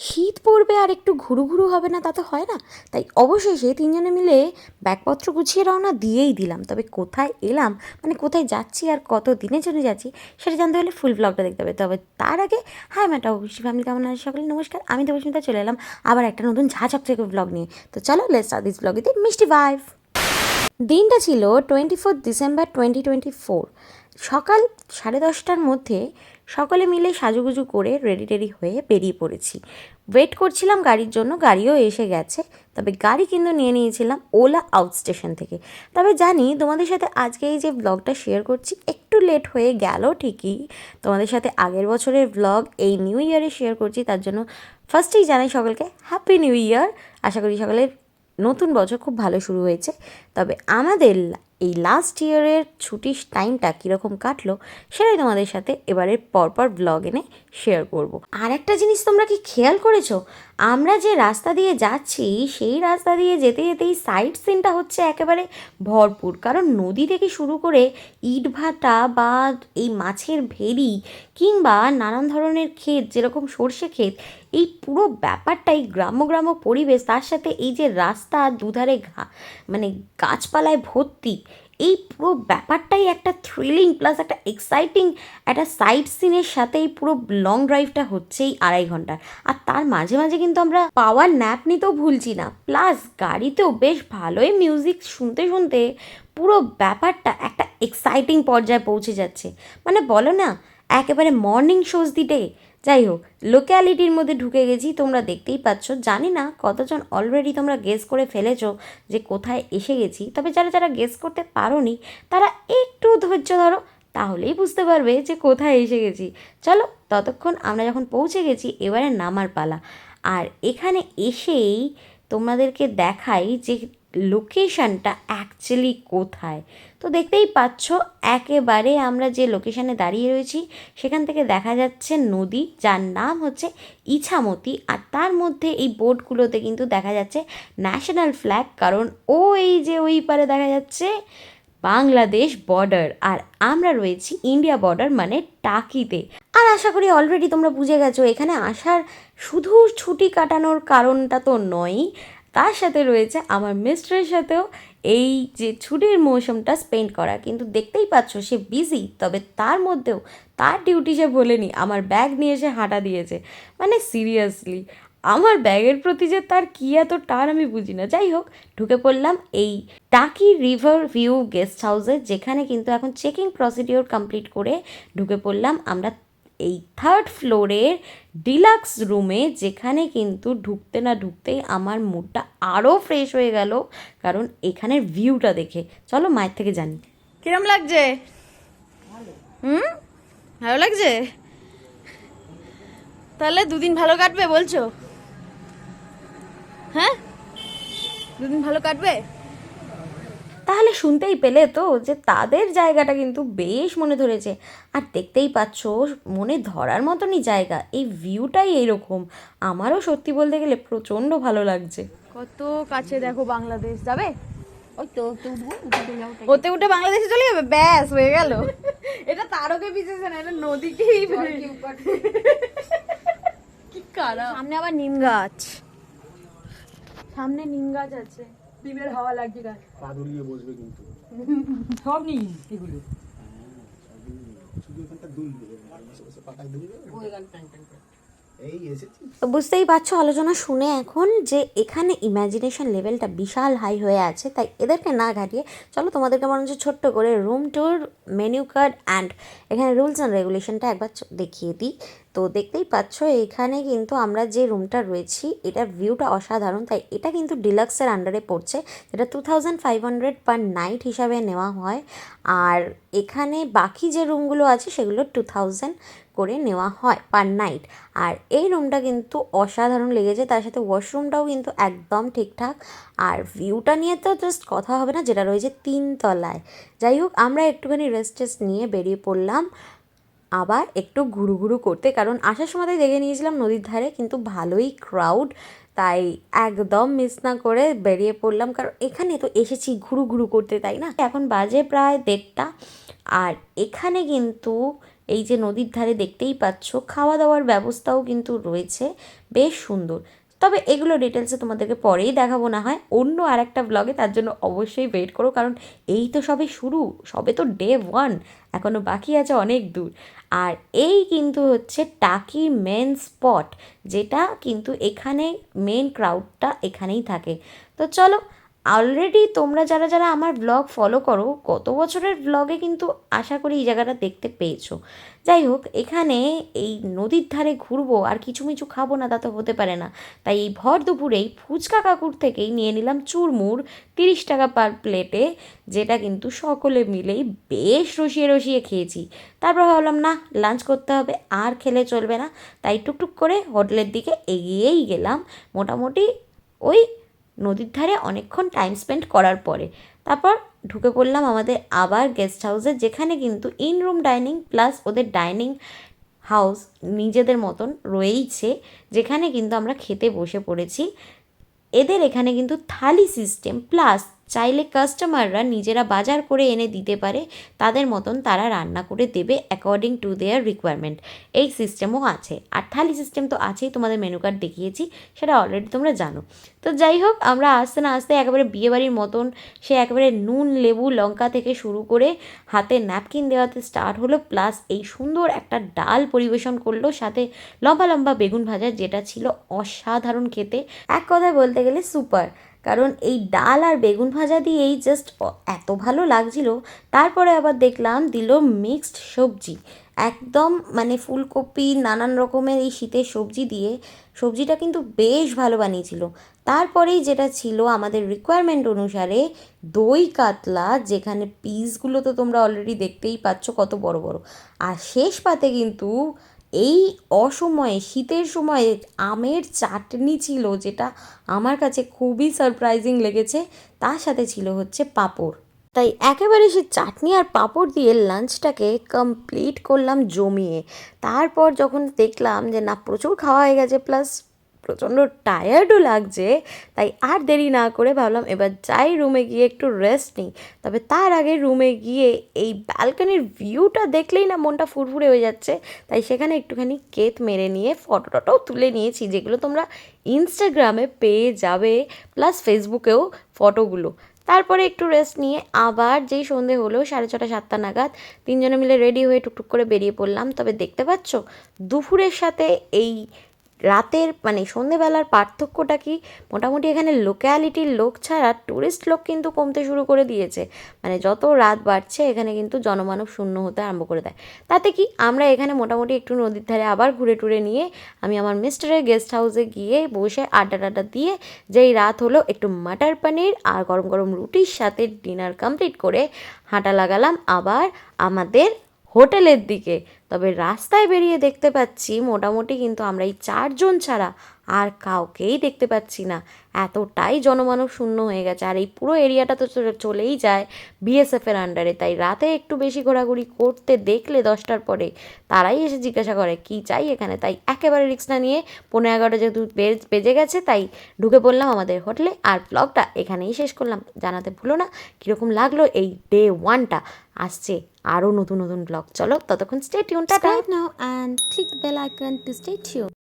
শীত পড়বে আর একটু ঘুরু ঘুরু হবে না, তা তো হয় না। তাই অবশেষে তিনজনে মিলে ব্যাগপত্র গুছিয়ে রওনা দিয়েই দিলাম। তবে কোথায় এলাম, মানে কোথায় যাচ্ছি আর কত দিনের জন্য যাচ্ছি, সেটা জানতে হলে ফুল ব্লগটা দেখতে হবে। তবে তার আগে হাই ম্যাটা অবশ্যই ফ্যামিলি, কেমন আছে সকলে? নমস্কার, আমি দেবস্মিতা চলে এলাম আবার একটা নতুন ঝাঁঝাক থেকে ব্লগ নিয়ে। তো চলো let's start this blog with মিষ্টি ভাইব। দিনটা ছিল 24 ডিসেম্বর 2024। সকাল 10:30টার মধ্যে সকলে মিলে সাজুগুজু করে রেডি টেডি হয়ে বেরিয়ে পড়েছি। ওয়েট করছিলাম গাড়ির জন্য, গাড়িও এসে গেছে। তবে গাড়ি কিন্তু নিয়ে নিয়েছিলাম ওলা আউট স্টেশন থেকে। তবে জানি তোমাদের সাথে আজকে এই যে ব্লগটা শেয়ার করছি একটু লেট হয়ে গেল ঠিকই, তোমাদের সাথে আগের বছরের ব্লগ এই নিউ ইয়ারে শেয়ার করছি, তার জন্য ফার্স্টেই জানাই সকলকে হ্যাপি নিউ ইয়ার। আশা করি সকলের নতুন বছর খুব ভালো শুরু হয়েছে। তবে আমাদের এই লাস্ট ইয়ারের ছুটির টাইমটা কীরকম কাটলো সেটাই তোমাদের সাথে এবারের পরপর ব্লগ এনে শেয়ার করব। আর একটা জিনিস তোমরা কি খেয়াল করেছো, আমরা যে রাস্তা দিয়ে যাচ্ছি সেই রাস্তা দিয়ে যেতে যেতেই সাইড সিনটা হচ্ছে একেবারে ভরপুর। কারণ নদী থেকে শুরু করে ইটভাটা বা এই মাছের ভেড়ি কিংবা নানান ধরনের ক্ষেত, যেরকম সর্ষে ক্ষেত, এই পুরো ব্যাপারটাই গ্রাম্য গ্রাম্য পরিবেশ, তার সাথে এই যে রাস্তা দুধারে মানে গাছপালায় ভর্তি, এই পুরো ব্যাপারটাই একটা থ্রিলিং প্লাস একটা এক্সাইটিং একটা সাইড সিনের সাথে এই পুরো লং ড্রাইভটা হচ্ছে এই 2.5 ঘন্টার। আর তার মাঝে মাঝে কিন্তু আমরা পাওয়ার ন্যাপ নিতেও ভুলছি না, প্লাস গাড়িতেও বেশ ভালোই মিউজিক শুনতে শুনতে পুরো ব্যাপারটা একটা এক্সাইটিং পর্যায়ে পৌঁছে যাচ্ছে। মানে বলো না, একেবারে মর্নিং শোজ দি ডে। যাই হোক, লোক্যালিটির মধ্যে ঢুকে গেছি, তোমরা দেখতেই পাচ্ছ। জানি না কতজন অলরেডি তোমরা গেস করে ফেলেছো যে কোথায় এসে গেছি। তবে যারা যারা গেস করতে পারোনি তারা একটু ধৈর্য ধরো, তাহলেই বুঝতে পারবে যে কোথায় এসে গেছি। চলো, ততক্ষণ আমরা যখন পৌঁছে গেছি এবারে নামার পালা। আর এখানে এসেই তোমাদেরকে দেখাই যে লোকেশানটা অ্যাকচুয়ালি কোথায়। তো দেখতেই পাচ্ছ, একেবারে আমরা যে লোকেশানে দাঁড়িয়ে রয়েছি সেখান থেকে দেখা যাচ্ছে নদী, যার নাম হচ্ছে ইছামতি। আর তার মধ্যে এই বোটগুলোতে কিন্তু দেখা যাচ্ছে ন্যাশনাল ফ্ল্যাগ, কারণ এই যে ওই পারে দেখা যাচ্ছে বাংলাদেশ বর্ডার, আর আমরা রয়েছি ইন্ডিয়া বর্ডার মানে টাকিতে। আর আশা করি অলরেডি তোমরা বুঝে গেছো এখানে আসার শুধু ছুটি কাটানোর কারণটা তো নয়ই, তার সাথে রয়েছে আমার মিস্টারের সাথেও এই যে ছুটির মৌসুমটা স্পেন্ড করা। কিন্তু দেখতেই পাচ্ছ সে বিজি, তবে তার মধ্যেও তার ডিউটি সে বলেনি, আমার ব্যাগ নিয়ে এসে হাঁটা দিয়েছে। মানে সিরিয়াসলি আমার ব্যাগের প্রতি যে তার কী এত টান আমি বুঝি না। যাই হোক, ঢুকে পড়লাম এই টাকি রিভার ভিউ গেস্ট হাউসে, যেখানে কিন্তু এখন চেকিং প্রসিডিওর কমপ্লিট করে ঢুকে পড়লাম আমরা এই 3rd ফ্লোরের ডিলাক্স রুমে, যেখানে কিন্তু ঢুকতে না ঢুকতেই আমার মুডটা আরও ফ্রেশ হয়ে গেল, কারণ এখানের ভিউটা দেখে। চলো মায়ের থেকে জানি কিরম লাগছে। ভালো লাগছে। তাহলে দুদিন ভালো কাটবে বলছো? হ্যাঁ, দুদিন ভালো কাটবে। তাহলে শুনতেই পেলে তো যে তাদের জায়গাটা কিন্তু বেশ মনে ধরেছে। আর দেখতেই পাচ্ছ মনে ধরার মতনই জায়গা, এই ভিউটাই এইরকম। আমারও সত্যি বলতে গেলে প্রচণ্ড ভালো লাগছে। কত কাছে দেখো বাংলাদেশ, যাবে ওতে উঠে বাংলাদেশে চলে যাবে, ব্যাস হয়ে গেল। এটা তারকে পিছেছে না, এটা নদীকেই কি কারা। সামনে আবার নিম গাছ, সামনে নিম গাছ আছে, ডিমের হাওয়া লাগছে গাছ, পা দুলিয়ে বসবে কিন্তু সব নিম এগুলো। শুধু এখানটা দুলবে, বসে পাতায় দুলবে ওই গান টান টান করে। এই এসেছি তো বুঝতেই পারছো আলোচনা শুনে এখন যে এখানে ইম্যাজিনেশন লেভেলটা বিশাল হাই হয়ে আছে। তাই এদেরকে না ঘাটিয়ে চলো তোমাদেরকে মনে হচ্ছে ছোট্ট করে room tour, menu card and এখানে রুলস অ্যান্ড রেগুলেশনটা একবার দেখিয়ে দিই। তো দেখতেই পাচ্ছ এখানে কিন্তু আমরা যে রুমটা রয়েছি এটার ভিউটা অসাধারণ। তাই এটা কিন্তু ডিলাক্সের আন্ডারে পড়ছে, যেটা 2500 পার নাইট হিসাবে নেওয়া হয়। আর এখানে বাকি যে রুমগুলো আছে সেগুলো 2000 করে নেওয়া হয় পার নাইট। আর এই রুমটা কিন্তু অসাধারণ লেগেছে, তার সাথে ওয়াশরুমটাও কিন্তু একদম ঠিকঠাক। আর ভিউটা নিয়ে তো জাস্ট কথা হবে না, যেটা রয়েছে 3 তলায়। যাই হোক, আমরা একটুখানি রেস্ট টেস্ট নিয়ে বেরিয়ে পড়লাম আবার একটু ঘুরু ঘুরু করতে, কারণ আসার সময়তেই দেখে নিয়েছিলাম নদীর ধারে কিন্তু ভালোই ক্রাউড, তাই একদম মিস না করে বেরিয়ে পড়লাম। কারণ এখানে তো এসেছি ঘুরু ঘুরু করতে, তাই না। এখন বাজে প্রায় 1:30, আর এখানে কিন্তু এই যে নদীর ধারে দেখতেই পাচ্ছ, খাওয়া দাওয়ার ব্যবস্থাও কিন্তু রয়েছে, বেশ সুন্দর। তবে এগুলো ডিটেলসে তোমাদেরকে পরেই দেখাবো না হয় অন্য আর একটা ব্লগে, তার জন্য অবশ্যই ওয়েট করো, কারণ এই তো সবে শুরু, সবে তো ডে 1, এখনও বাকি আছে অনেক দূর। আর এই কিন্তু হচ্ছে টাকি মেন স্পট, যেটা কিন্তু এখানে মেন ক্রাউডটা এখানেই থাকে। তো চলো, অলরেডি তোমরা যারা যারা আমার ব্লগ ফলো করো, গত বছরের ব্লগে কিন্তু আশা করি এই জায়গাটা দেখতে পেয়েছো। যাই হোক, এখানে এই নদীর ধারে ঘুরবো আর কিছু মিছু খাবো না, তা তো হতে পারে না। তাই এই ভর দুপুরেই ফুচকা কাকুর থেকেই নিয়ে নিলাম চুরমুর, 30 টাকা পার প্লেটে, যেটা কিন্তু সকলে মিলেই বেশ রসিয়ে রসিয়ে খেয়েছি। তারপর ভাবলাম না, লাঞ্চ করতে হবে, আর খেলে চলবে না, তাই টুকটুক করে হোটেলের দিকে এগিয়েই গেলাম। মোটামুটি ওই নদীর ধারে অনেকক্ষণ টাইম স্পেন্ড করার পরে তারপর ঢুকে পড়লাম আমাদের আবার গেস্ট হাউসে, যেখানে কিন্তু ইন রুম ডাইনিং প্লাস ওদের ডাইনিং হাউস নিজেদের মতন রয়েইছে, যেখানে কিন্তু আমরা খেতে বসে পড়েছি। এদের এখানে কিন্তু থালি সিস্টেম, প্লাস চাইলে কাস্টমাররা নিজেরা বাজার করে এনে দিতে পারে, তাদের মতন তারা রান্না করে দেবে অ্যাকর্ডিং টু দেয়ার রিকোয়ারমেন্ট, এই সিস্টেমও আছে। আর থালি সিস্টেম তো আছেই, তোমাদের মেনু কার্ড দেখিয়েছি, সেটা অলরেডি তোমরা জানো। তো যাই হোক, আমরা আস্তে না আস্তে একেবারে বিয়েবাড়ির মতন, সে একেবারে নুন লেবু লঙ্কা থেকে শুরু করে হাতে ন্যাপকিন দেওয়াতে স্টার্ট হলো, প্লাস এই সুন্দর একটা ডাল পরিবেশন করলো, সাথে লম্বা লম্বা বেগুন ভাজা, যেটা ছিল অসাধারণ খেতে, এক কথায় বলতে গেলে সুপার। কারণ এই ডাল আর বেগুন ভাজা দিয়েই জাস্ট এত ভালো লাগছিল। তারপরে আবার দেখলাম দিল মিক্সড সবজি, একদম মানে ফুলকপি নানান রকমের এই শীতের সবজি দিয়ে, সবজিটা কিন্তু বেশ ভালো বানিয়েছিল। তারপরেই যেটা ছিল আমাদের রিকোয়ারমেন্ট অনুসারে দই কাতলা, যেখানে পিসগুলো তো তোমরা অলরেডি দেখতেই পাচ্ছ কত বড় বড়। আর শেষ পাতে কিন্তু এই অসময়ে শীতের সময়ে আমের চাটনি ছিল, যেটা আমার কাছে খুবই সারপ্রাইজিং লেগেছে। তার সাথে ছিল হচ্ছে পাঁপড়। তাই একেবারে সে চাটনি আর পাঁপড় দিয়ে লাঞ্চটাকে কমপ্লিট করলাম জমিয়ে। তারপর যখন দেখলাম যে না, প্রচুর খাওয়া হয়ে গেছে, প্লাস প্রচণ্ড টায়ার্ডও লাগছে, তাই আর দেরি না করে ভাবলাম এবার যাই রুমে গিয়ে একটু রেস্ট নিই। তবে তার আগে রুমে গিয়ে এই ব্যালকনির ভিউটা দেখলেই না মনটা ফুরফুরে হয়ে যাচ্ছে, তাই সেখানে একটুখানি কেত মেরে নিয়ে ফটো টটোও তুলে নিয়েছি, যেগুলো তোমরা ইনস্টাগ্রামে পেয়ে যাবে, প্লাস ফেসবুকেও ফটোগুলো। তারপরে একটু রেস্ট নিয়ে আবার যেই সন্ধে হলো 6:30 7টা নাগাদ, তিনজনে মিলে রেডি হয়ে টুকটুক করে বেরিয়ে পড়লাম। তবে দেখতে পাচ্ছ দুপুরের সাথে এই রাতের মানে সন্ধেবেলার পার্থক্যটা কি, মোটামুটি এখানে লোক্যালিটির লোক ছাড়া টুরিস্ট লোক কিন্তু কমতে শুরু করে দিয়েছে। মানে যত রাত বাড়ছে এখানে কিন্তু জনমানব শূন্য হতে আরম্ভ করে দেয়। তাতে কি, আমরা এখানে মোটামুটি একটু নদীর ধারে আবার ঘুরে টুরে নিয়ে আমি আমার মিস্টারের গেস্ট হাউসে গিয়ে বসে আড্ডা টাড্ডা দিয়ে, যেই রাত হলো একটু মাটার পনির আর গরম গরম রুটির সাথে ডিনার কমপ্লিট করে হাঁটা লাগালাম আবার আমাদের হোটেলের দিকে। তবে রাস্তায় বেরিয়ে দেখতে পাচ্ছি মোটামুটি কিন্তু আমরা এই 4 জন ছাড়া আর কাউকেই দেখতে পাচ্ছি না, এতটাই জনমানব শূন্য হয়ে গেছে। আর এই পুরো এরিয়াটা তো চলেই যায় বিএসএফের আন্ডারে, তাই রাতে একটু বেশি ঘোরাঘুরি করতে দেখলে 10টার পরে তারাই এসে জিজ্ঞাসা করে কি চাই এখানে। তাই একেবারে রিস্ক না নিয়ে 11:30 যেহেতু বেজে গেছে, তাই ঢুকে পড়লাম আমাদের হোটেলে। আর ব্লগটা এখানেই শেষ করলাম। জানাতে ভুলো না কীরকম লাগলো এই ডে 1টা। আসছে আরও নতুন নতুন ব্লগ, চলো ততক্ষণ stay tune, tata. Subscribe now and click the bell icon to stay tuned.